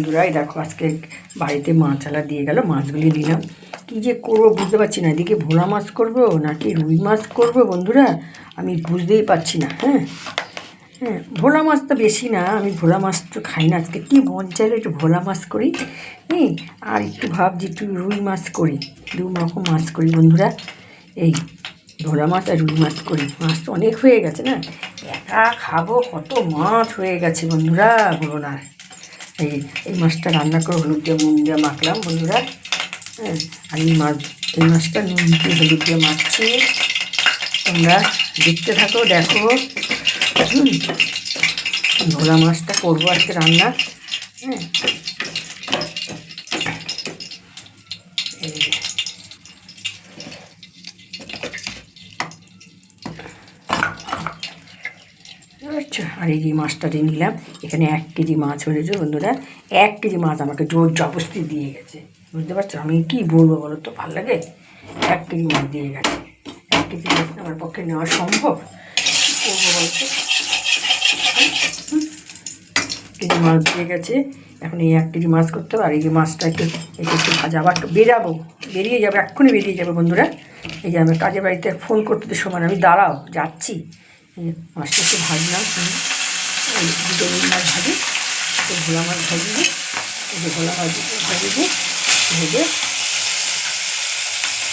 বন্ধুরা এই দেখো আজকে বাড়িতে মাছালা দিয়ে গেল, মাছগুলি নিলাম। কি যে করবো বুঝতে পারছি না, এদিকে ভোলা মাছ করবো নাকি রুই মাছ করবো বন্ধুরা, আমি বুঝতেই পারছি না। হ্যাঁ ভোলা মাছ তো বেশি না, আমি ভোলা মাছ তো খাই না। আজকে কি মন চাইলে একটু ভোলা মাছ করি, আর একটু ভাবছি একটু রুই মাছ করি, দু রকম মাছ করি বন্ধুরা। এই ভোলা মাছ আর রুই মাছ করি। মাছ তো অনেক হয়ে গেছে না, একা খাবো কত মাছ হয়ে গেছে বন্ধুরা, বলো না। এই মাছটা রান্না করে হলুদ দিয়ে নুন দিয়ে মাখলাম বন্ধুরা। আর এই মাছটা নুন দিয়ে হলুদ দিয়ে মাখছি, তোমরা দেখতে থাকো, দেখো। ভোলা মাছটা করবো আজকে রান্না। আচ্ছা, আর এই যে মাছটা দিয়ে নিলাম, এখানে 1 কেজি মাছ হয়েছে বন্ধুরা। 1 কেজি মাছ আমাকে জোর জবরদস্তি দিয়ে গেছে, বুঝতে পারছো। আমি কি বলবো বলো তো, ভালো লাগে। 1 কেজি মাছ দিয়ে গেছে। 1 কেজি মাছ আমার পক্ষে নেওয়া সম্ভব? কী করবো বলো তো। কেজি মাছ দিয়ে গেছে, এখন এই 1 কেজি মাছ করতে হবে। আর এই যে মাছটা একটু ভাজা, আবার বেরিয়ে যাবে, এক্ষুনি বেরিয়ে যাবে বন্ধুরা। এই যে আমি কাজের বাড়িতে ফোন করতে সময় আমি দাঁড়াও যাচ্ছি। মাছটা একটু ভাজলাম, এই দুটো রুই মাছ ভাজি, একটু ভোলা মাছ ভাজবো। এই যে ভোলা মাছ ভেজে ভেজে